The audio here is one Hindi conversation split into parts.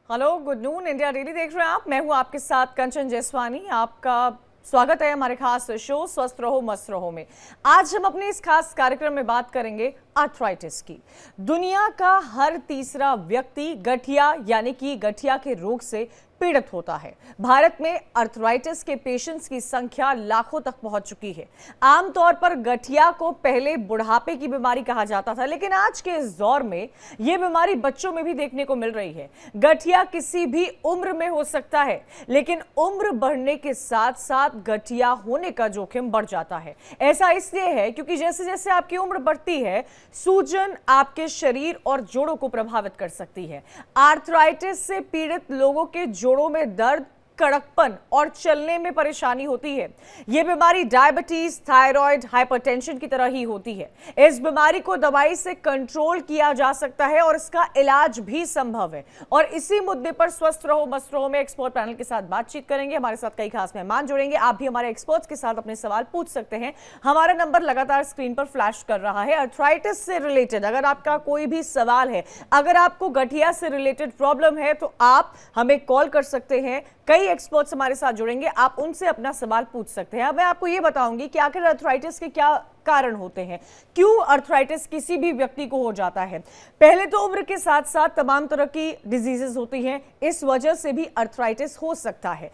Hello, good noon India daily देख रहे हैं आप। मैं हूं आपके साथ कंचन जसवानी। आपका स्वागत है हमारे खास शो स्वस्थ रहो मस्त रहो में। आज हम अपने इस खास कार्यक्रम में बात करेंगे आर्थराइटिस की। दुनिया का हर तीसरा व्यक्ति गठिया यानी कि गठिया के रोग से पीड़ित होता है। भारत में आर्थराइटिस के पेशेंट्स की संख्या लाखों तक पहुंच चुकी है। आमतौर पर गठिया को पहले बुढ़ापे की बीमारी कहा जाता था, लेकिन आज के इस दौर में यह बीमारी बच्चों में भी देखने को मिल रही है। गठिया किसी भी उम्र में हो सकता है, लेकिन उम्र बढ़ने के साथ साथ गठिया होने का जोखिम बढ़ जाता है। ऐसा इसलिए है क्योंकि जैसे जैसे आपकी उम्र बढ़ती है, सूजन आपके शरीर और जोड़ों को प्रभावित कर सकती है। आर्थराइटिस से पीड़ित लोगों के जोड़ों में दर्द, कड़कपन और चलने में परेशानी होती है। यह बीमारी डायबिटीज, थायराइड, हाइपरटेंशन की तरह ही होती है। इस बीमारी को दवाई से कंट्रोल किया जा सकता है और इसका इलाज भी संभव है। और इसी मुद्दे पर स्वस्थ रहो मस्त रहो में एक्सपर्ट पैनल के साथ बातचीत करेंगे। हमारे साथ कई खास मेहमान जुड़ेंगे। आप भी हमारे एक्सपर्ट्स के साथ अपने सवाल पूछ सकते हैं। हमारा नंबर लगातार स्क्रीन पर फ्लैश कर रहा है। आर्थराइटिस से रिलेटेड अगर आपका कोई भी सवाल है, अगर आपको गठिया से रिलेटेड प्रॉब्लम है, तो आप हमें कॉल कर सकते हैं। कई एक्सपर्ट्स हमारे साथ जुड़ेंगे, आप उनसे अपना सवाल पूछ सकते हैं। अब मैं आपको यह बताऊंगी कि आखिर आर्थराइटिस के क्या कारण होते हैं, क्यों आर्थराइटिस किसी भी व्यक्ति को हो जाता है। पहले तो उम्र के साथ साथ तमाम तरह की डिजीजेस होती हैं, इस वजह से भी आर्थराइटिस हो सकता है।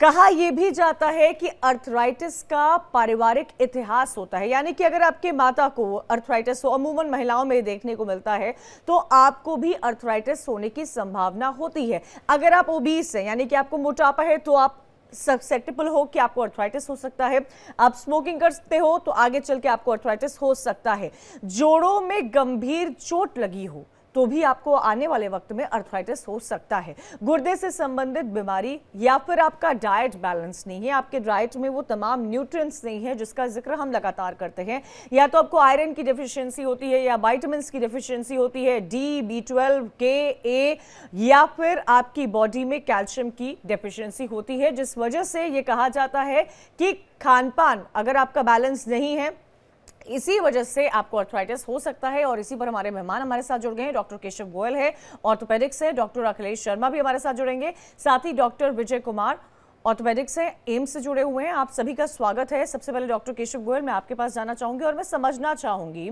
कहा यह भी जाता है कि आर्थराइटिस का पारिवारिक इतिहास होता है, यानी कि अगर आपके माता को आर्थराइटिस हो, अमूमन महिलाओं में देखने को मिलता है, तो आपको भी आर्थराइटिस होने की संभावना होती है। अगर आप ओबीस हैं, यानी कि आपको मोटापा है, तो आप ससेप्टेबल हो कि आपको आर्थराइटिस हो सकता है। आप स्मोकिंग करते हो तो आगे चल के आपको आर्थराइटिस हो सकता है। जोड़ों में गंभीर चोट लगी हो तो भी आपको आने वाले वक्त में आर्थराइटिस हो सकता है। गुर्दे से संबंधित बीमारी, या फिर आपका डाइट बैलेंस नहीं है, आपके डाइट में वो तमाम न्यूट्रिएंट्स नहीं है जिसका जिक्र हम लगातार करते हैं। या तो आपको आयरन की डेफिशिएंसी होती है, या विटामिन की डेफिशिएंसी होती है, डी, B12, के, ए, या फिर आपकी बॉडी में कैल्शियम की डेफिशिएंसी होती है, जिस वजह से ये कहा जाता है कि खान पान अगर आपका बैलेंस नहीं है, इसी वजह से आपको आर्थराइटिस हो सकता है। और इसी पर हमारे मेहमान हमारे साथ जुड़ गए हैं। डॉक्टर केशव गोयल है, ऑर्थोपेडिक्स है। डॉक्टर अखिलेश शर्मा भी हमारे साथ जुड़ेंगे। साथ ही डॉक्टर विजय कुमार, ऑर्थोपेडिक्स है, एम्स से जुड़े हुए हैं। आप सभी का स्वागत है। सबसे पहले डॉक्टर केशव गोयल, मैं आपके पास जाना चाहूंगी और मैं समझना चाहूंगी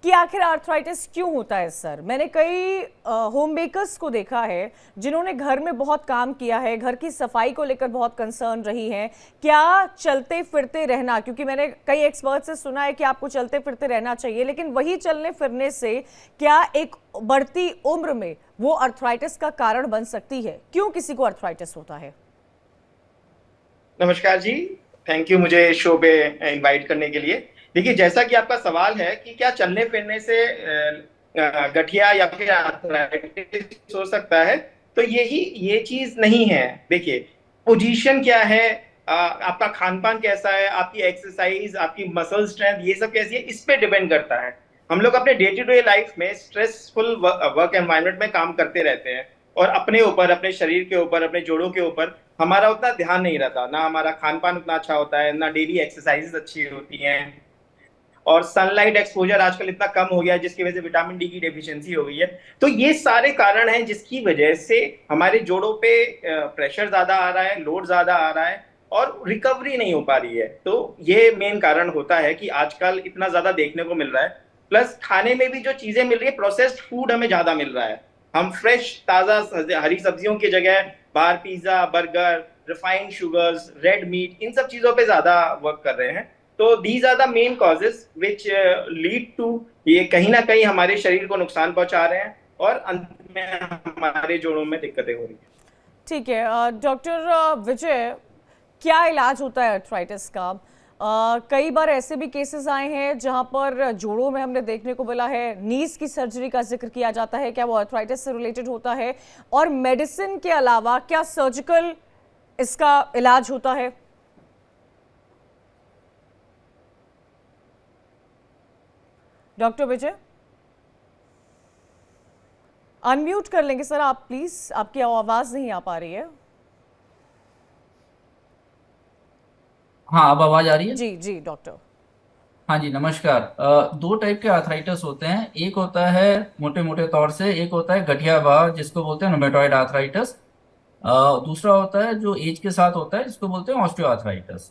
कि आखिर आर्थराइटिस क्यों होता है। सर, मैंने कई होम मेकर्स को देखा है जिन्होंने घर में बहुत काम किया है, घर की सफाई को लेकर बहुत कंसर्न रही हैं। क्या चलते फिरते रहना, क्योंकि मैंने कई एक्सपर्ट से सुना है कि आपको चलते फिरते रहना चाहिए, लेकिन वही चलने फिरने से क्या एक बढ़ती उम्र में वो आर्थराइटिस का कारण बन सकती है? क्यों किसी को आर्थराइटिस होता है? नमस्कार जी। थैंक यू मुझे शो पे इनवाइट करने के लिए। देखिए, जैसा कि आपका सवाल है कि क्या चलने फिरने से गठिया या फिर आर्थराइटिस हो सकता है, तो ये चीज नहीं है। देखिए, पोजीशन क्या है, आपका खान पान कैसा है, आपकी एक्सरसाइज, आपकी मसल स्ट्रेंथ, ये सब कैसी है, इस पे डिपेंड करता है। हम लोग अपने डे टू डे लाइफ में स्ट्रेसफुल वर्क एनवायरनमेंट में काम करते रहते हैं, और अपने ऊपर, अपने शरीर के ऊपर, अपने जोड़ों के ऊपर हमारा उतना ध्यान नहीं रहता, ना हमारा खान पान उतना अच्छा होता है, ना डेली एक्सरसाइजेस अच्छी होती हैं, और सनलाइट एक्सपोजर आजकल इतना कम हो गया है जिसकी वजह से विटामिन डी की डेफिशिएंसी हो गई है। तो ये सारे कारण हैं जिसकी वजह से हमारे जोड़ों पे प्रेशर ज्यादा आ रहा है, लोड ज्यादा आ रहा है, और रिकवरी नहीं हो पा रही है। तो ये मेन कारण होता है कि आजकल इतना ज्यादा देखने को मिल रहा है। प्लस खाने में भी जो चीजें मिल रही है, प्रोसेस्ड फूड हमें ज्यादा मिल रहा है। हम फ्रेश ताजा हरी सब्जियों की जगह बाहर pizza, burger, refined sugars, red meat, इन सब चीजों पे ज्यादा वर्क कर रहे हैं। तो these are the main causes which lead to, ये कहीं ना कहीं हमारे शरीर को नुकसान पहुंचा रहे हैं, और अंत में हमारे जोड़ों में दिक्कतें हो रही हैं। ठीक है डॉक्टर विजय, क्या इलाज होता है आर्थराइटिस का? कई बार ऐसे भी केसेस आए हैं जहां पर जोड़ों में हमने देखने को मिला है नीज की सर्जरी का जिक्र किया जाता है। क्या वो आर्थराइटिस से रिलेटेड होता है? और मेडिसिन के अलावा क्या सर्जिकल इसका इलाज होता है? डॉक्टर विजय, अनम्यूट कर लेंगे सर आप प्लीज, आपकी आवाज नहीं आ पा रही है। हाँ, अब आवाज आ रही है। जी जी डॉक्टर। हाँ जी, नमस्कार। दो टाइप के आर्थराइटिस होते हैं। एक होता है मोटे मोटे तौर से, एक होता है गठिया बार जिसको बोलते हैं रोमेटॉइड आर्थराइटिस। दूसरा होता है जो एज के साथ होता है जिसको बोलते हैं ऑस्टियो आर्थराइटिस।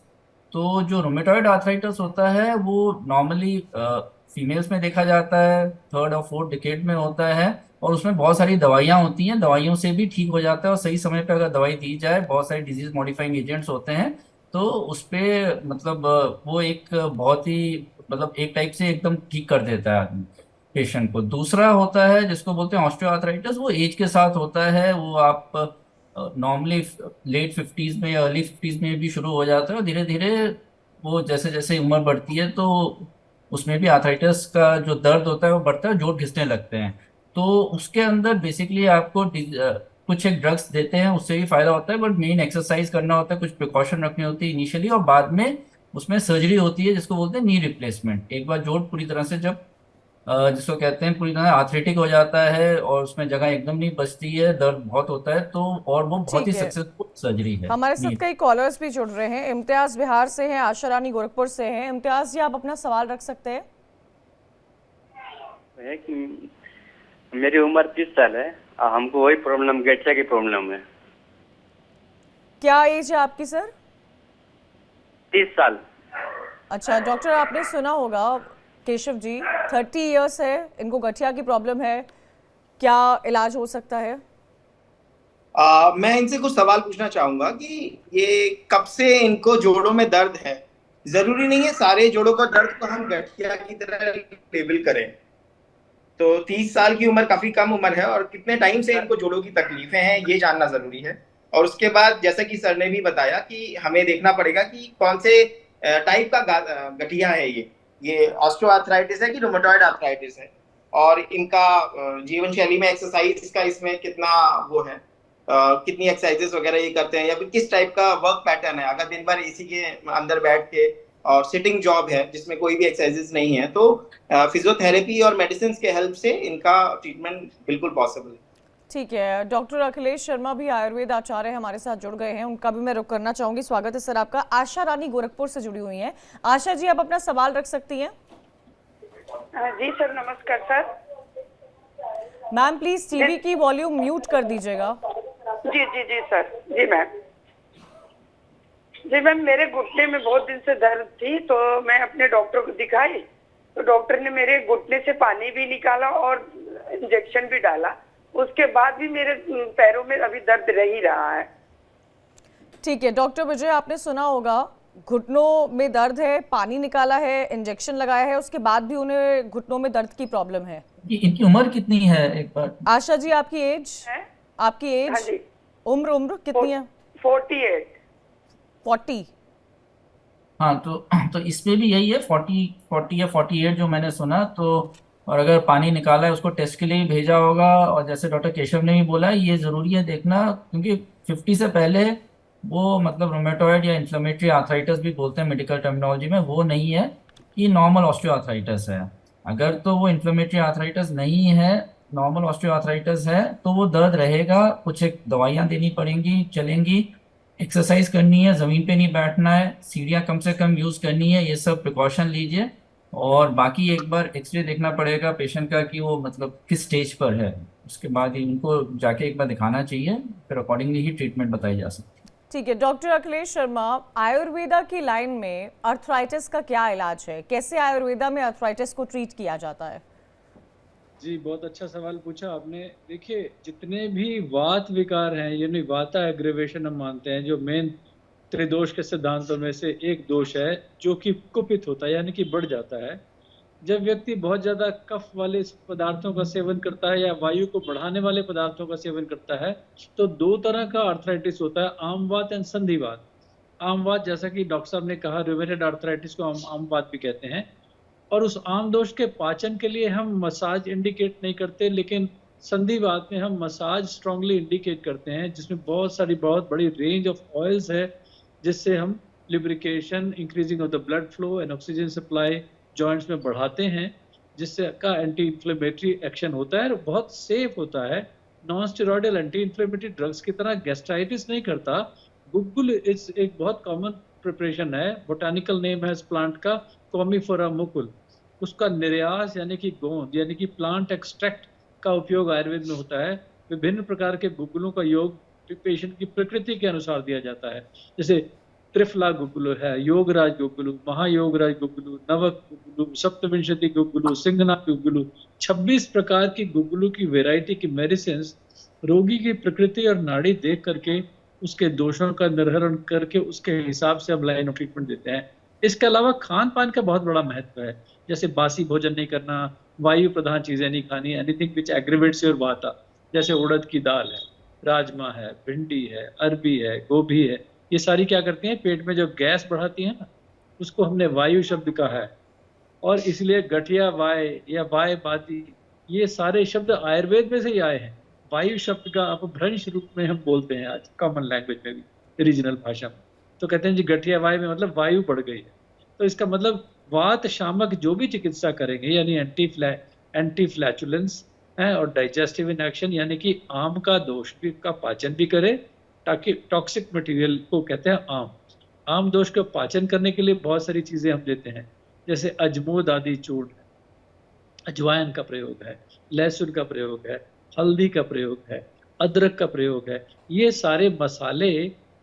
तो जो रोमेटॉइड आर्थराइटिस होता है वो नॉर्मली फीमेल्स में देखा जाता है, थर्ड और फोर्थ डिकेड में होता है। और उसमें बहुत सारी दवाइयाँ होती हैं, दवाइयों से भी ठीक हो जाता है, और सही समय पे अगर दवाई दी जाए, बहुत सारे डिजीज मॉडिफाइंग एजेंट्स होते हैं। तो उस पे मतलब वो एक बहुत ही मतलब एक टाइप से एकदम ठीक कर देता है आदमी पेशेंट को। दूसरा होता है जिसको बोलते हैं ऑस्टियोआर्थराइटिस, वो एज के साथ होता है। वो आप नॉर्मली लेट फिफ्टीज में या अर्ली फिफ्टीज में भी शुरू हो जाता है, और धीरे धीरे वो जैसे जैसे उम्र बढ़ती है तो उसमें भी आर्थराइटिस का जो दर्द होता है वो बढ़ता है, जोड़ घिसने लगते हैं। तो उसके अंदर बेसिकली आपको कुछ एक ड्रग्स देते हैं, उससे भी फायदा होता है, बट मेन एक्सरसाइज करना होता है, कुछ प्रिकॉशन रखनी होती है इनिशियली, और बाद में उसमें सर्जरी होती है जिसको बोलते हैं नी रिप्लेसमेंट। एक बार जोड़ पूरी तरह से जब जिसको कहते हैं पूरी तरह आर्थरेटिक हो जाता है और उसमें जगह एकदम नहीं बचती है, दर्द बहुत होता है, तो और वो बहुत ही ठीक है, सक्सेसफुल सर्जरी है। हमारे साथ नी। कई कॉलर्स भी जुड़ रहे हैं। इम्तियाज बिहार से हैं, आशा रानी गोरखपुर से हैं। इम्तियाज जी, आप अपना सवाल रख सकते हैं। है कि मेरी उम्र 30 साल है। हमको वही प्रॉब्लम, गठिया की प्रॉब्लम है। क्या एज है आपकी सर? 30 साल। अच्छा डॉक्टर, आपने सुना होगा केशव जी 30 इयर्स है, इनको गठिया की प्रॉब्लम है, क्या इलाज हो सकता है? मैं इनसे कुछ सवाल पूछना चाहूंगा कि ये कब से इनको जोड़ों में दर्द है। जरूरी नहीं है सारे जोड़ों का दर्द को हम गठिया की तरह लेबल करें। तो 30 साल की उम्र काफी कम उम्र है, और कितने टाइम से इनको जोड़ों की तकलीफें हैं ये जानना जरूरी है। और उसके बाद जैसा कि सर ने भी बताया कि हमें देखना पड़ेगा कि कौन से टाइप का गठिया है ये ऑस्टियोआर्थराइटिस है कि रूमेटॉइड आर्थराइटिस है, और इनका जीवन शैली में एक्सरसाइज का इसमें कितना वो है, कितनी एक्सरसाइजेस वगैरह ये करते हैं, या फिर किस टाइप का वर्क पैटर्न है। अगर दिन भर एसी के अंदर बैठ के और सिटिंग जॉब है जिसमें कोई भी एक्सरसाइजेस नहीं है, तो फिजियोथेरेपी और मेडिसिन के हेल्प से इनका ट्रीटमेंट बिल्कुल पॉसिबल है। ठीक है, डॉक्टर अखिलेश शर्मा भी आयुर्वेद आचार्य हमारे साथ जुड़ गए हैं, उनका भी मैं रुख करना चाहूंगी। स्वागत है सर आपका। आशा रानी गोरखपुर से जुड़ी हुई हैं। आशा जी, आप अपना सवाल रख सकती हैं। जी सर, नमस्कार सर। मैम प्लीज टीवी की वॉल्यूम म्यूट कर दीजिएगा। जी जी जी सर। जी मैम। जी मैम, मेरे घुटने में बहुत दिन से दर्द थी, तो मैं अपने डॉक्टर को दिखाई, तो डॉक्टर ने मेरे घुटने से पानी भी निकाला और इंजेक्शन भी डाला। उसके बाद भी मेरे पैरों में अभी दर्द रह ही रहा है। ठीक है डॉक्टर विजय, आपने सुना होगा घुटनों में दर्द है, पानी निकाला है, इंजेक्शन लगाया है, उसके बाद भी उन्हें घुटनों में दर्द की प्रॉब्लम है। इनकी उम्र कितनी है एक बार? आशा जी, आपकी एज? आपकी एज? हाँ जी। उम्र उम्र कितनी है? 48। 40? हाँ, तो इसमें भी यही है, 40 या 48 जो मैंने सुना। तो और अगर पानी निकाला है उसको टेस्ट के लिए भी भेजा होगा, और जैसे डॉक्टर केशव ने भी बोला ये ज़रूरी है देखना, क्योंकि 50 से पहले वो मतलब रोमेटॉइड या इन्फ्लेमेटरी आर्थराइटिस भी बोलते हैं मेडिकल टर्मिनोलॉजी में, वो नहीं है, ये नॉर्मल ऑस्टियोआर्थराइटिस है। अगर तो वो इन्फ्लेमेटरी आर्थराइटिस नहीं है, नॉर्मल ऑस्टियोआर्थराइटिस है, तो वो दर्द रहेगा, कुछ एक दवाइयाँ देनी पड़ेंगी, चलेंगी, एक्सरसाइज करनी है, जमीन पे नहीं बैठना है, सीढ़ियाँ कम से कम यूज करनी है, ये सब प्रिकॉशन लीजिए। और बाकी एक बार एक्सरे देखना पड़ेगा पेशेंट का कि वो मतलब किस स्टेज पर है, उसके बाद ही उनको जाके एक बार दिखाना चाहिए, फिर अकॉर्डिंगली ही ट्रीटमेंट बताई जा सकती है। ठीक है डॉक्टर अखिलेश शर्मा, आयुर्वेदा की लाइन में अर्थराइटिस का क्या इलाज है? कैसे आयुर्वेदा में अर्थराइटिस को ट्रीट किया जाता है? जी, बहुत अच्छा सवाल पूछा आपने। देखिए, जितने भी वात विकार हैं, यानी वाता एग्रेवेशन हम मानते हैं, जो मेन त्रिदोष के सिद्धांतों में से एक दोष है, जो कि कुपित होता है, यानी कि बढ़ जाता है। जब व्यक्ति बहुत ज़्यादा कफ वाले पदार्थों का सेवन करता है या वायु को बढ़ाने वाले पदार्थों का सेवन करता है, तो दो तरह का आर्थराइटिस होता है, आमवात एंड संधिवात। आमवात, जैसा कि डॉक्टर साहब ने कहा, रूमेटॉइड आर्थराइटिस को हम आमवात भी कहते हैं। और उस आम दोष के पाचन के लिए हम मसाज इंडिकेट नहीं करते, लेकिन संधिवात में हम मसाज स्ट्रांगली इंडिकेट करते हैं, जिसमें बहुत बड़ी रेंज ऑफ ऑयल्स है, जिससे हम lubrication, increasing of the blood flow and oxygen supply joints में बढ़ाते हैं, जिससे का एंटी इन्फ्लेमेटरी एक्शन होता है और बहुत सेफ होता है। Non steroidal anti inflammatory drugs की तरह गैस्ट्राइटिस नहीं करता, गुग्गुल इस एक बहुत कॉमन प्रिपरेशन है, बोटानिकल नेम है इस प्लांट का कॉमीफोरा मुकुल। उसका निर्यास यानी कि गोंद यानी कि प्लांट एक्सट्रैक्ट का उपयोग आयुर्वेद में होता है। विभिन्न प्रकार के गुग्गुलों का योग पेशेंट की प्रकृति के अनुसार दिया जाता है। जैसे त्रिफला गुग्गुलु है, योगराज गुग्गुलु, महायोगराज गुग्गुलु, नवक गुग्गुलु, सप्तविंशति गुग्गुलु, सिंहनाथ गुग्गुलु, 26 प्रकार की गुग्गुलु की वैरायटी की मेडिसिन रोगी की प्रकृति और नाड़ी देख करके उसके दोषों का निर्हरण करके उसके हिसाब से अब लाइन ऑफ ट्रीटमेंट देते हैं। इसके अलावा खान पान का बहुत बड़ा महत्व है, जैसे बासी भोजन नहीं करना, वायु प्रधान चीजें नहीं खानी, एनीथिंग विच एग्रीवेट्स योर वाता, जैसे उड़द की दाल है, राजमा है, भिंडी है, अरबी है, गोभी है, ये सारी क्या करती हैं, पेट में जो गैस बढ़ाती है ना, उसको हमने वायु शब्द कहा है। और इसलिए गठिया वाय या वाय बाती, ये सारे शब्द आयुर्वेद में से ही आए हैं। वायु शब्द का अपभ्रंश रूप में हम बोलते हैं आज कॉमन लैंग्वेज में भी, रीजनल भाषा में, तो कहते हैं जी गठिया वाय में मतलब वायु बढ़ गई है। तो इसका मतलब वात शामक जो भी चिकित्सा करेंगे यानी एंटी फ्लैचुलेंस है और डाइजेस्टिव इनएक्शन यानी कि आम का दोष भी का पाचन भी करे, ताकि टॉक्सिक मटेरियल को कहते हैं आम दोष का पाचन करने के लिए बहुत सारी चीजें हम देते हैं, जैसे अजमोद आदि चूर्ण, अजवाइन का प्रयोग है, लहसुन का प्रयोग है, हल्दी का प्रयोग है, अदरक का प्रयोग है। ये सारे मसाले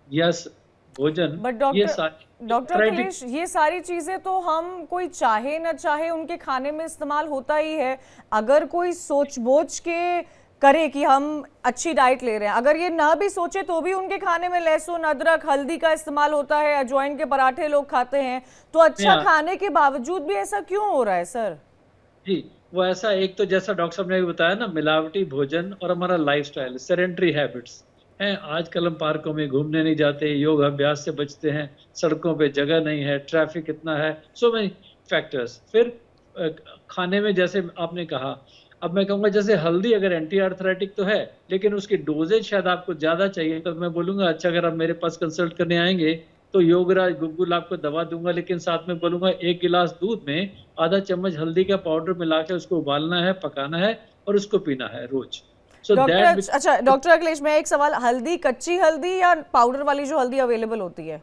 या भोजन, बट ये डॉक्टर अखिलेश, ये सारी चीजें तो हम कोई चाहे न चाहे उनके खाने में इस्तेमाल होता ही है। अगर कोई सोच बोझ के करे कि हम अच्छी डाइट ले रहे हैं, अगर ये ना भी सोचे तो भी उनके खाने में लहसुन, अदरक, हल्दी का इस्तेमाल होता है, अजवाइन के पराठे लोग खाते हैं, तो अच्छा खाने के बावजूद भी ऐसा क्यों हो रहा है सर? जी, वो ऐसा, एक तो जैसा डॉक्टर साहब ने भी बताया ना, मिलावटी भोजन और हमारा लाइफस्टाइल, सेडेंटरी हैबिट्स हैं। आजकल हम पार्कों में घूमने नहीं जाते, योग अभ्यास से बचते हैं, सड़कों पे जगह नहीं है, ट्रैफिक इतना है, सो मेनी फैक्टर्स। फिर खाने में जैसे आपने कहा, अब मैं कहूँगा जैसे हल्दी अगर एंटी आर्थराइटिक तो है, लेकिन उसकी डोजेज शायद आपको ज़्यादा चाहिए, तो मैं बोलूँगा अच्छा अगर आप मेरे पास कंसल्ट करने आएंगे तो योगराज गुग्गुल आपको दवा दूंगा, लेकिन साथ में बोलूँगा 1 गिलास दूध में आधा चम्मच हल्दी का पाउडर मिला के उसको उबालना है, पकाना है और उसको पीना है रोज। अच्छा डॉक्टर अखिलेश, मैं एक सवाल, हल्दी कच्ची हल्दी या पाउडर वाली जो हल्दी अवेलेबल होती है?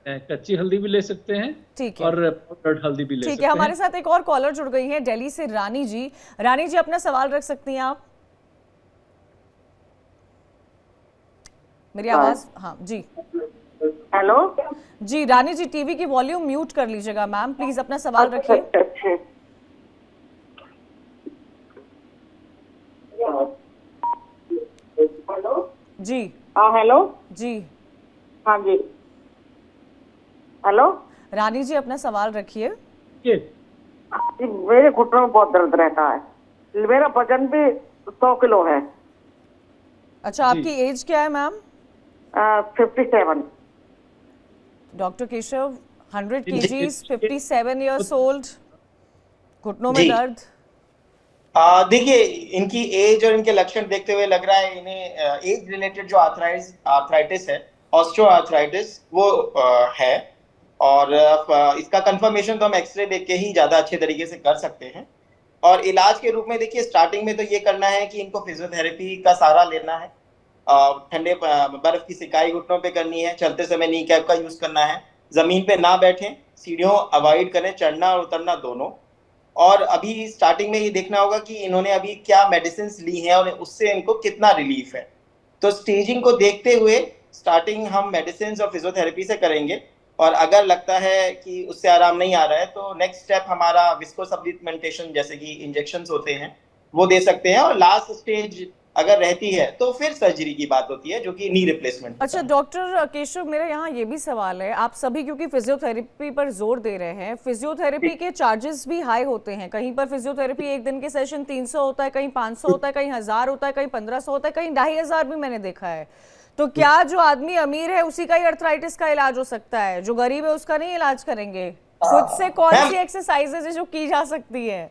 कच्ची हल्दी भी ले सकते हैं, ठीक है, और पाउडर्ड हल्दी भी ले सकते हैं। ठीक है, हमारे साथ एक और कॉलर जुड़ गई है दिल्ली से, रानी जी। रानी जी, अपना सवाल रख सकती हैं आप? मेरी आवाज? हाँ जी, हेलो जी रानी जी, टीवी की वॉल्यूम म्यूट कर लीजिएगा मैम, प्लीज अपना सवाल रखिए। हेलो जी। हेलो जी। हाँ जी, हेलो रानी जी, अपना सवाल रखिए। मेरे घुटनों में बहुत दर्द रहता है, मेरा वजन भी 100 किलो है। अच्छा, आपकी एज क्या है ma'am? 57। Doctor Keshav, 100 kgs, 57 years old, घुटनों में दर्द। देखिए, इनकी एज और इनके लक्षण देखते हुए लग रहा है इन्हें एज रिलेटेड जो आर्थराइटिस है, ऑस्टियोआर्थराइटिस, वो है। और इसका कंफर्मेशन तो हम एक्सरे देख के ही ज्यादा अच्छे तरीके से कर सकते हैं। और इलाज के रूप में देखिए, स्टार्टिंग में तो ये करना है कि इनको फिजियोथेरेपी का सहारा लेना है, ठंडे बर्फ की सिकाई घुटनों पे करनी है, चलते समय नी कैप का यूज करना है, जमीन पे ना बैठें, सीढ़ियों अवॉइड करें, चढ़ना और उतरना दोनों। और अभी स्टार्टिंग में ये देखना होगा कि इन्होंने अभी क्या मेडिसिन ली हैं और उससे इनको कितना रिलीफ है। तो स्टेजिंग को देखते हुए स्टार्टिंग हम मेडिसिन और फिजियोथेरेपी से करेंगे, और अगर लगता है कि उससे आराम नहीं आ रहा है तो नेक्स्ट स्टेप हमारा विस्कोसब्लिमेंटेशन, जैसे कि इंजेक्शंस होते हैं, वो दे सकते हैं। और लास्ट स्टेज अगर रहती है तो फिर सर्जरी की बात होती है, जो कि नी रिप्लेसमेंट। अच्छा डॉक्टर केशव, मेरा यहाँ ये भी सवाल है, आप सभी क्योंकि फिजियोथेरेपी पर जोर दे रहे हैं, फिजियोथेरेपी के चार्जेस भी हाई होते हैं। कहीं पर फिजियोथेरेपी एक दिन के सेशन 300 होता है, कहीं 500 होता है, कहीं 1000 होता है, कहीं 1500 होता है, कहीं 2500 भी मैंने देखा है। तो क्या जो आदमी अमीर है उसी का ही अर्थराइटिस का इलाज हो सकता है, जो गरीब है उसका नहीं इलाज करेंगे? खुद से कौन सी एक्सरसाइजेज है जो की जा सकती है?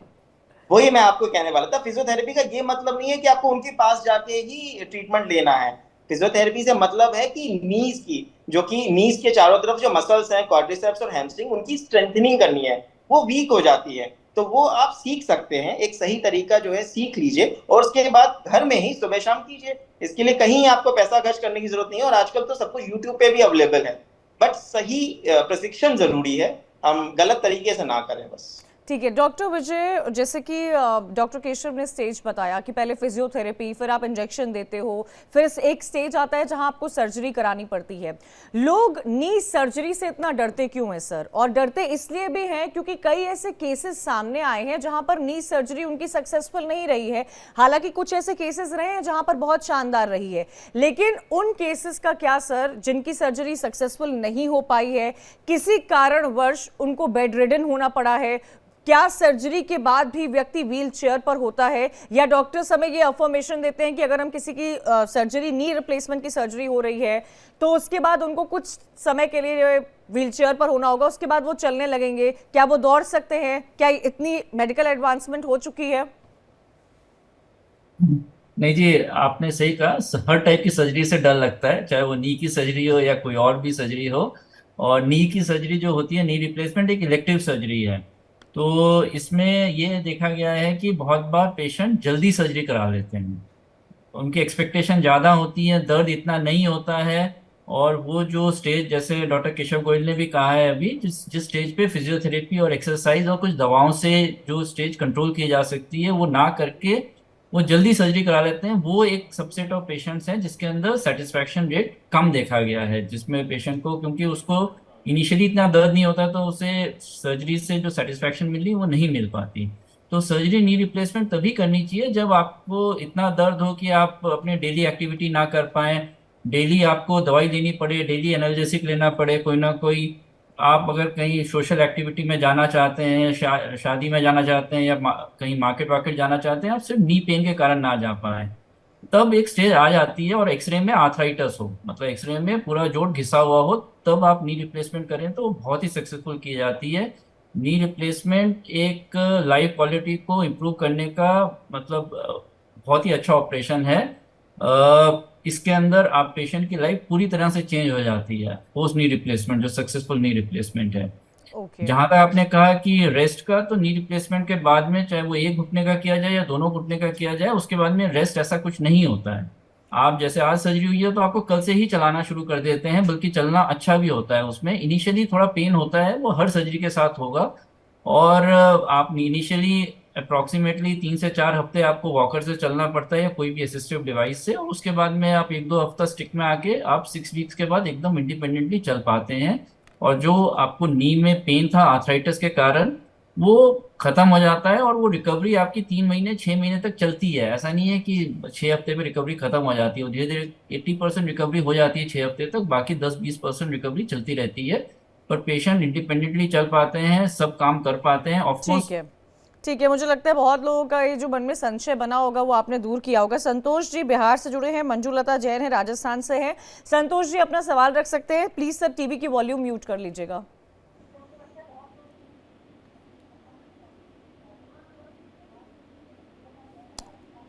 वही मैं आपको कहने वाला था। फिजियोथेरेपी का ये मतलब नहीं है कि आपको उनके पास जाके ही ट्रीटमेंट लेना है। फिजियोथेरेपी से मतलब है कि नीज की, जो कि नीज के चारों तरफ जो मसल्स हैं, क्वाड्रिसेप्स और हैमस्ट्रिंग, उनकी स्ट्रेंथनिंग करनी है। वो वीक हो जाती है, तो वो आप सीख सकते हैं, एक सही तरीका जो है सीख लीजिए और उसके बाद घर में ही सुबह शाम कीजिए। इसके लिए कहीं आपको पैसा खर्च करने की जरूरत नहीं है और आजकल तो सब कुछ यूट्यूब पे भी अवेलेबल है। बट सही प्रशिक्षण जरूरी है, हम गलत तरीके से ना करें बस। ठीक है डॉक्टर विजय, जैसे कि डॉक्टर केशव ने स्टेज बताया कि पहले फिजियोथेरेपी, फिर आप इंजेक्शन देते हो, फिर एक स्टेज आता है जहां आपको सर्जरी करानी पड़ती है। लोग नी सर्जरी से इतना डरते क्यों हैं सर? और डरते इसलिए भी हैं क्योंकि कई ऐसे केसेस सामने आए हैं जहां पर नी सर्जरी उनकी सक्सेसफुल नहीं रही है। हालांकि कुछ ऐसे केसेस रहे हैं जहां पर बहुत शानदार रही है, लेकिन उन केसेस का क्या सर जिनकी सर्जरी सक्सेसफुल नहीं हो पाई है, किसी कारणवश उनको बेड रिडन होना पड़ा है, क्या सर्जरी के बाद भी व्यक्ति व्हील चेयर पर होता है, या डॉक्टर्स हमें ये अफर्मेशन देते हैं कि अगर हम किसी की सर्जरी, नी रिप्लेसमेंट की सर्जरी हो रही है तो उसके बाद उनको कुछ समय के लिए व्हील चेयर पर होना होगा, उसके बाद वो चलने लगेंगे? क्या वो दौड़ सकते हैं? क्या इतनी मेडिकल एडवांसमेंट हो चुकी है? नहीं जी, आपने सही कहा, हर टाइप की सर्जरी से डर लगता है, चाहे वो नी की सर्जरी हो या कोई और भी सर्जरी हो। और नी की सर्जरी जो होती है, नी रिप्लेसमेंट, एक इलेक्टिव सर्जरी है। तो इसमें ये देखा गया है कि बहुत बार पेशेंट जल्दी सर्जरी करा लेते हैं, उनकी एक्सपेक्टेशन ज़्यादा होती है, दर्द इतना नहीं होता है। और वो जो स्टेज, जैसे डॉक्टर केशव गोयल ने भी कहा है अभी, जिस जिस स्टेज पे फिजियोथेरेपी और एक्सरसाइज और कुछ दवाओं से जो स्टेज कंट्रोल की जा सकती है वो ना करके वो जल्दी सर्जरी करा लेते हैं, वो एक सबसेट ऑफ पेशेंट्स हैं जिसके अंदर सेटिस्फैक्शन रेट कम देखा गया है, जिसमें पेशेंट को, क्योंकि उसको इनिशियली इतना दर्द नहीं होता तो उसे सर्जरी से जो सेटिस्फैक्शन मिली वो नहीं मिल पाती। तो सर्जरी नी रिप्लेसमेंट तभी करनी चाहिए जब आपको इतना दर्द हो कि आप अपने डेली एक्टिविटी ना कर पाए, डेली आपको दवाई लेनी पड़े, डेली एनाल्जेसिक लेना पड़े कोई ना कोई। आप अगर कहीं सोशल एक्टिविटी में जाना चाहते हैं, शादी में जाना चाहते हैं या कहीं मार्केट वार्केट जाना चाहते हैं, आप सिर्फ नी पेन के कारण ना जा पाए, तब एक स्टेज आ जाती है। और एक्सरे में आर्थराइटिस हो, मतलब एक्सरे में पूरा जोड़ घिसा हुआ हो, तब आप नी रिप्लेसमेंट करें तो बहुत ही सक्सेसफुल की जाती है। नी रिप्लेसमेंट एक लाइफ क्वालिटी को इम्प्रूव करने का मतलब बहुत ही अच्छा ऑपरेशन है। इसके अंदर आप पेशेंट की लाइफ पूरी तरह से चेंज हो जाती है पोस्ट नी रिप्लेसमेंट, जो सक्सेसफुल नी रिप्लेसमेंट है। ओके। जहां तक आपने कहा कि रेस्ट का, तो नी रिप्लेसमेंट के बाद में चाहे वो एक घुटने का किया जाए या दोनों घुटने का किया जाए, उसके बाद में रेस्ट ऐसा कुछ नहीं होता है। आप जैसे आज सर्जरी हुई है तो आपको कल से ही चलाना शुरू कर देते हैं, बल्कि चलना अच्छा भी होता है। उसमें इनिशियली थोड़ा पेन होता है, वो हर सर्जरी के साथ होगा। और आप इनिशियली अप्रॉक्सीमेटली 3 से 4 हफ्ते आपको वॉकर से चलना पड़ता है या कोई भी असिस्टिव डिवाइस से, और उसके बाद में आप 1-2 हफ्ता स्टिक में आके आप 6 वीक्स के बाद एकदम इंडिपेंडेंटली चल पाते हैं। और जो आपको नी में पेन था आर्थराइटिस के कारण, वो खत्म हो जाता है और वो रिकवरी आपकी 3 महीने 6 महीने तक चलती है। ऐसा नहीं है कि 6 हफ्ते में रिकवरी खत्म हो जाती है, धीरे धीरे 80% रिकवरी हो जाती है 6 हफ्ते तक, बाकी 10-20% रिकवरी चलती रहती है। पर पेशेंट इंडिपेंडेंटली चल पाते हैं, सब काम कर पाते हैं। ऑफकोर्स ठीक है, ठीक है। मुझे लगता है बहुत लोगों का ये जो मन में संशय बना होगा वो आपने दूर किया होगा। संतोष जी बिहार से जुड़े हैं, मंजूलता जैन है राजस्थान से हैं। संतोष जी अपना सवाल रख सकते हैं। प्लीज सर टीवी की वॉल्यूम म्यूट कर लीजिएगा।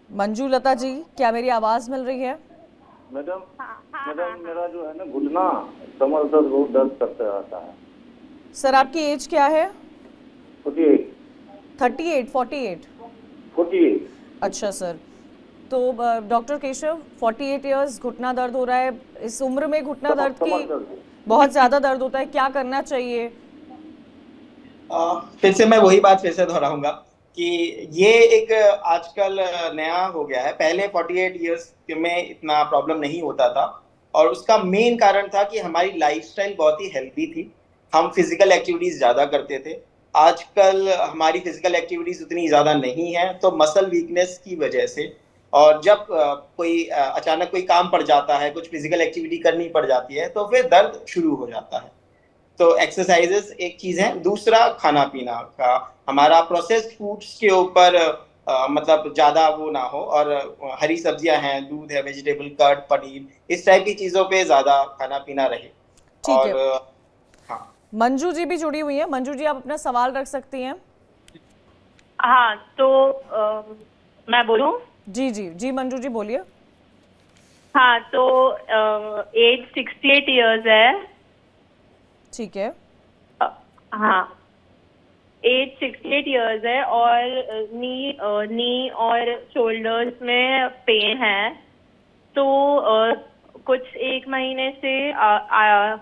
मंजूलता जी, क्या मेरी आवाज मिल रही है? मैडम, मेरा जो है ना घुटना कमर दर्द बहुत दर्द करते रहता है। सर आपकी एज क्या है? 48। 38, 48? 48। अच्छा सर, तो डॉक्टर केशव 48 इयर्स घुटना दर्द हो रहा है, इस उम्र में घुटना दर्द की बहुत ज्यादा दर्द होता है, क्या करना चाहिए? फिर से मैं वही बात फिर से दोहराऊंगा कि ये एक आजकल नया हो गया है। पहले 48 इयर्स में इतना प्रॉब्लम नहीं होता था और उसका मेन कारण था कि हमारी लाइफस्टाइल बहुत ही हेल्दी थी, हम फिजिकल एक्टिविटीज ज्यादा करते थे। आजकल हमारी फिजिकल एक्टिविटीज उतनी ज्यादा नहीं है, तो मसल वीकनेस की वजह से, और जब कोई अचानक कोई काम पड़ जाता है, कुछ फिजिकल एक्टिविटी करनी पड़ जाती है, तो फिर दर्द शुरू हो जाता है। तो एक्सरसाइजेस एक चीज है। दूसरा, खाना पीना का हमारा प्रोसेस्ड फूड्स के ऊपर मतलब ज्यादा वो ना हो, और हरी सब्जियां हैं, दूध है, वेजिटेबल, कर्ड, पनीर, इस टाइप की चीजों पे ज्यादा खाना पीना रहे। ठीक है। हाँ, मंजू जी भी जुड़ी हुई हैं। मंजू जी आप अपना सवाल रख सकती हैं। हाँ, तो मैं बोलूं? जी जी जी, मंजू जी बोलिए। हाँ, तो एज 68 इयर्स है। ठीक है। हाँ, एज 68 ईयर्स है और नी और शोल्डर्स में पेन है। तो कुछ 1 महीने से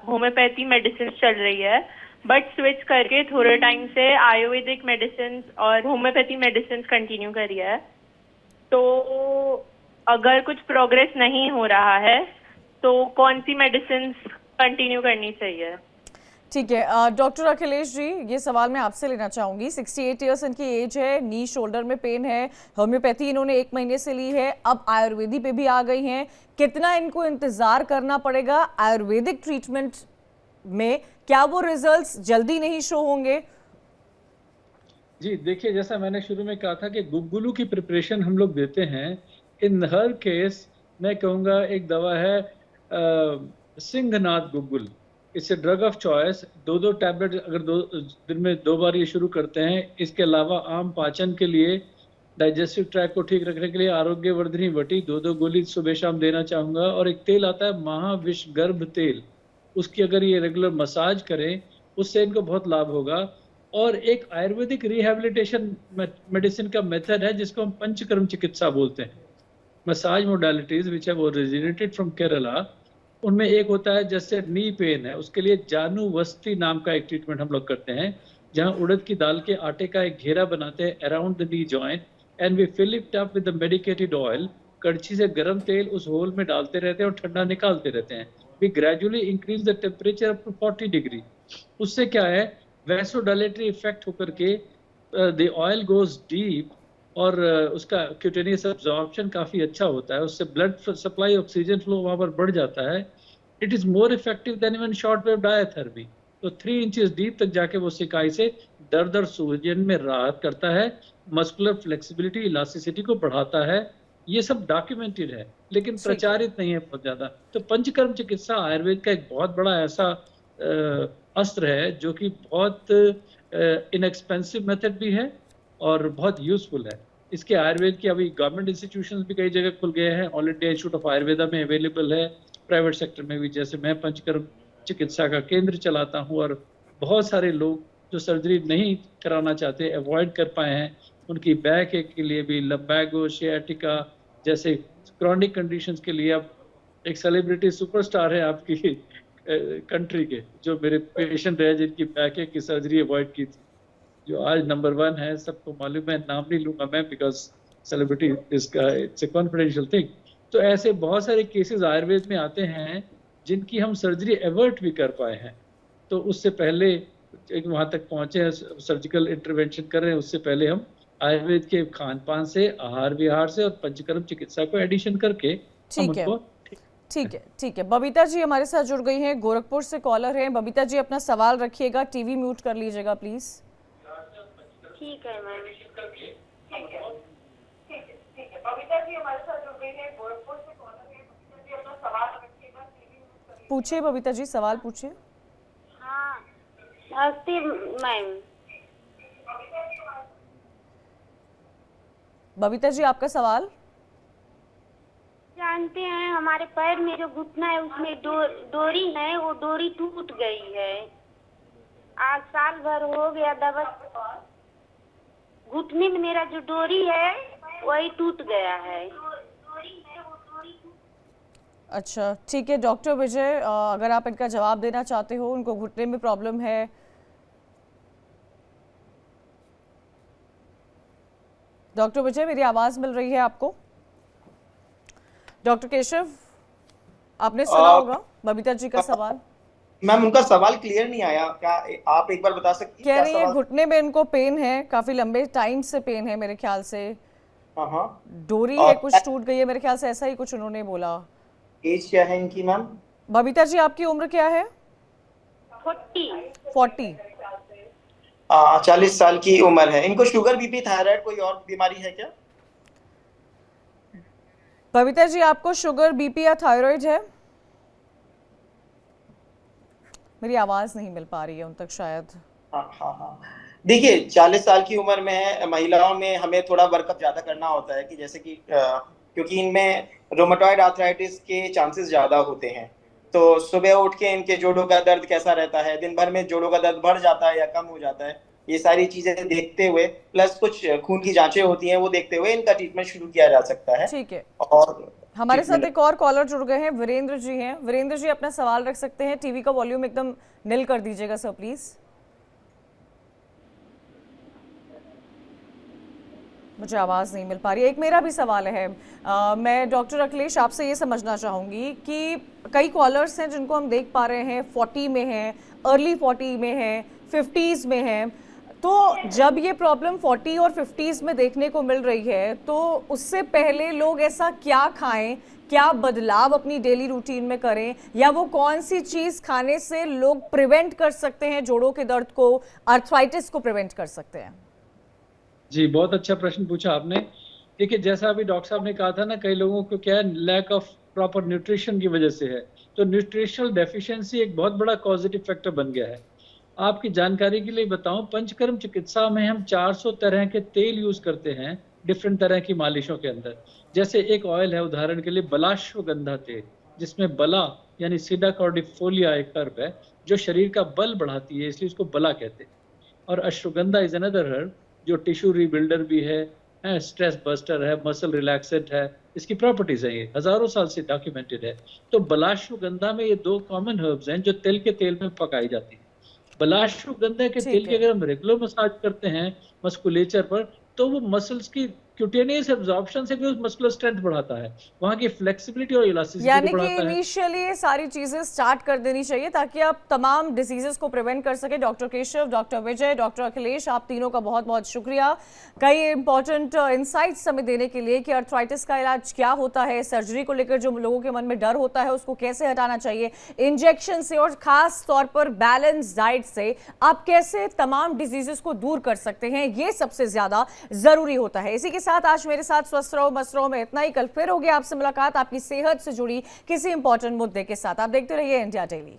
होम्योपैथी मेडिसिन चल रही है, बट स्विच करके थोड़े टाइम से आयुर्वेदिक मेडिसिन और होम्योपैथी मेडिसिन कंटिन्यू करी है। तो अगर कुछ प्रोग्रेस नहीं हो रहा है तो कौन सी मेडिसिन कंटिन्यू करनी चाहिए? ठीक है डॉक्टर अखिलेश जी, ये सवाल मैं आपसे लेना चाहूंगी। 68 इयर्स इनकी एज है, नी शोल्डर में पेन है, होम्योपैथी इन्होंने 1 महीने से ली है, अब आयुर्वेदी पे भी आ गई हैं। कितना इनको इंतजार करना पड़ेगा आयुर्वेदिक ट्रीटमेंट में? क्या वो रिजल्ट्स जल्दी नहीं शो होंगे? जी देखिए, जैसा मैंने शुरू में कहा था कि गुग्गुलू की प्रिपरेशन हम लोग देते हैं। इन हर केस मैं कहूँगा एक दवा है सिंहनाथ गुग्गुल, इससे ड्रग ऑफ चॉइस 2 टैबलेट अगर दिन में 2 बार ये शुरू करते हैं। इसके अलावा आम पाचन के लिए, डाइजेस्टिव ट्रैक को ठीक रखने के लिए आरोग्यवर्धिनी वटी 2 गोली सुबह शाम देना चाहूँगा। और एक तेल आता है महाविषगर्भ तेल, उसकी अगर ये रेगुलर मसाज करें उससे इनको बहुत लाभ होगा। और एक आयुर्वेदिक रिहेबिलिटेशन मेडिसिन का मेथड है जिसको हम पंचकर्म चिकित्सा बोलते हैं। Massage modalities which have originated from Kerala, उनमें एक होता है जैसे नी पेन है, उसके लिए जानुवस्ती नाम का एक ट्रीटमेंट हम लोग करते हैं, जहां उड़द की दाल के आटे का एक घेरा बनाते हैं around the knee joint and we fill it up with the medicated oil. कड़छी से गर्म तेल उस होल में डालते रहते हैं और ठंडा निकालते रहते हैं। We gradually increase the temperature up to 40 degree. उससे क्या है, वैसोडाइलेटरी इफेक्ट होकर के द ऑयल गोज डीप और उसका क्यूटेनियस एब्जॉर्प्शन काफ़ी अच्छा होता है। उससे ब्लड सप्लाई, ऑक्सीजन फ्लो वहाँ पर बढ़ जाता है। It is more effective than even short wave diathermy. तो 3 इंचेस डीप तक जाके वो सिकाई से दर्द और सूजन में राहत करता है, मस्कुलर फ्लेक्सिबिलिटी, इलास्टिसिटी को बढ़ाता है। ये सब डॉक्यूमेंटेड है लेकिन प्रचारित नहीं है बहुत ज़्यादा। तो पंचकर्म चिकित्सा आयुर्वेद का एक बहुत बड़ा ऐसा अस्त्र है जो कि बहुत इनएक्सपेंसिव मेथड भी है और बहुत यूजफुल है। इसके आयुर्वेद की अभी गवर्नमेंट इंस्टीट्यूशंस भी कई जगह खुल गए हैं। All India institute of Ayurveda में अवेलेबल है, प्राइवेट सेक्टर में भी। जैसे मैं पंचकर्म चिकित्सा का केंद्र चलाता हूँ और बहुत सारे लोग जो सर्जरी नहीं कराना चाहते, अवॉइड कर पाए हैं, उनकी बैक एक के लिए भी, लम्बैगो, शियाटिका जैसे क्रॉनिक कंडीशंस के लिए अब एक सेलिब्रिटी सुपरस्टार है आपकी कंट्री के, जो मेरे पेशेंट रहे जिनकी बैक एक की सर्जरी अवॉइड की थी, जो आज नंबर 1 है। सबको मालूम है, नाम नहीं लूंगा मैं बिकॉज सेलिब्रिटी इसका इट्स ए कॉन्फिडेंशियल थिंग। तो ऐसे बहुत सारे केसेस आयुर्वेद में आते हैं जिनकी हम सर्जरी एवर्ट भी कर पाए हैं। तो उससे पहले एक वहाँ तक पहुँचे हैं, सर्जिकल इंटरवेंशन कर रहे हैं, उससे पहले हम आयुर्वेद के खान पान से, आहार विहार से और पंचकर्म चिकित्सा को एडिशन करके हम उनको ठीक है। बबीता जी हमारे साथ जुड़ गई हैं, गोरखपुर से कॉलर हैं। बबीता जी अपना सवाल रखिएगा, टीवी म्यूट कर लीजिएगा प्लीज। ठीक है मैम। बबीता जी हमारे साथ जुड़ गई है, गोरखपुर से कॉलर है। बबीता जी अपना सवाल रखिएगा, टीवी म्यूट कर लीजिएगा। पूछिए बबीता जी, सवाल पूछिए। हाँ नमस्ते मैम। बबीता जी आपका सवाल। जानते हैं हमारे पैर में जो घुटना है उसमें डोरी है, वो डोरी टूट गई है। आज साल भर हो गया दवा, घुटने में मेरा जो डोरी है वही टूट गया है। अच्छा ठीक है डॉक्टर विजय, अगर आप इनका जवाब देना चाहते हो, उनको घुटने में प्रॉब्लम है। डॉक्टर विजय मेरी आवाज मिल रही है आपको? डॉक्टर केशव आपने सुना होगा बबीता जी का सवाल। मैम उनका सवाल क्लियर नहीं आया, क्या आप एक बार बता सकती हैं? कह रही है घुटने में इनको पेन है, काफी लंबे टाइम से पेन है मेरे ख्याल से। हाँ डोरी है कुछ टूट गई है मेरे ख्याल से, ऐसा ही कुछ उन्होंने बोला। एज क्या है इनकी मैम? बबीता जी आपकी उम्र क्या है? 40। 40 साल की उम्र है। इनको शुगर, बीपी, थायराइड कोई और बीमारी है क्या? बबीता जी आपको शुगर, बीपी या थायराइड है? मेरी आवाज नहीं मिल पा रही है उन तक शायद। हाँ। देखिए 40 साल की उम्र में महिलाओं में हमें थोड़ा वर्कअप ज्यादा करना होता है कि जैसे कि क्योंकि इनमें रोमेटॉइड आर्थराइटिस के चांसेस ज्यादा होते हैं। तो सुबह उठ के इनके जोड़ों का दर्द कैसा रहता है, दिन भर में जोड़ों का दर्द बढ़ जाता है या कम हो जाता है, ये सारी चीजें देखते हुए प्लस कुछ खून की जांचें होती हैं वो देखते हुए इनका ट्रीटमेंट शुरू किया जा सकता है। ठीक है, और हमारे साथ एक और कॉलर जुड़ गए हैं, वीरेंद्र जी हैं। वीरेंद्र जी अपना सवाल रख सकते हैं, टीवी का वॉल्यूम एकदम निल कर दीजिएगा सर प्लीज। मुझे आवाज़ नहीं मिल पा रही है। एक मेरा भी सवाल है, मैं डॉक्टर अखिलेश आपसे ये समझना चाहूँगी कि कई कॉलर्स हैं जिनको हम देख पा रहे हैं 40 में हैं, अर्ली 40 में हैं, 50s में हैं, तो जब ये प्रॉब्लम 40 और 50s में देखने को मिल रही है तो उससे पहले लोग ऐसा क्या खाएं, क्या बदलाव अपनी डेली रूटीन में करें, या वो कौन सी चीज़ खाने से लोग प्रिवेंट कर सकते हैं जोड़ों के दर्द को, आर्थराइटिस को प्रिवेंट कर सकते हैं? जी, बहुत अच्छा प्रश्न पूछा आपने। देखिए, जैसा अभी डॉक्टर साहब ने कहा था ना, कई लोगों को क्या है, लैक ऑफ प्रॉपर न्यूट्रिशन की वजह से है, तो न्यूट्रिशनल डेफिशिएंसी एक बहुत बड़ा कॉजेटिव फैक्टर बन गया है। आपकी जानकारी के लिए बताऊं, पंचकर्म चिकित्सा में हम 400 तरह के तेल यूज करते हैं डिफरेंट तरह की मालिशों के अंदर। जैसे एक ऑयल है उदाहरण के लिए बलाश्वगंधा तेल, जिसमें बला यानी सीडा कॉर्डिफोलिया एक हर्ब है जो शरीर का बल बढ़ाती है, इसलिए उसको बला कहते हैं। और अश्वगंधा इज अनदर हर्ब जो टिश्यू रीबिल्डर भी है, स्ट्रेस बस्टर है, मसल रिलैक्सेंट है, इसकी प्रॉपर्टीज है, ये हजारों साल से डॉक्यूमेंटेड है। तो बलाश्वगंधा में ये 2 कॉमन हर्ब्स हैं जो तिल के तेल में पकाई जाती है। बलाश्वगंधा के तेल की अगर हम रेगुलर मसाज करते हैं मस्कुलेचर पर, तो वो मसल्स की क्यूटेनियस एब्जॉर्प्शन से भी उस मस्कुलर स्ट्रेंथ बढ़ाता है, वहाँ की फ्लेक्सिबिलिटी और इलास्टिसिटी यानी को कि बढ़ाता है। इनिशियली ये सारी चीजें स्टार्ट कर देनी चाहिए ताकि आप तमाम डिजीजेस को प्रिवेंट कर सके। डॉक्टर केशव, डॉक्टर विजय, डॉक्टर अखिलेश, आप तीनों का बहुत बहुत शुक्रिया कई इंपॉर्टेंट इंसाइट्स हमें देने के लिए कि अर्थराइटिस का इलाज क्या होता है, सर्जरी को लेकर जो लोगों के मन में डर होता है उसको कैसे हटाना चाहिए, इंजेक्शन से और खास तौर पर बैलेंस डाइट से आप कैसे तमाम डिजीजेस को दूर कर सकते हैं, ये सबसे ज्यादा जरूरी होता है। इसी के साथ आज मेरे साथ स्वस्थ रहो मस्त रहो में इतना ही। कल फिर होगी आपसे मुलाकात आपकी सेहत से जुड़ी किसी इंपॉर्टेंट मुद्दे के साथ। आप देखते रहिए इंडिया डेली।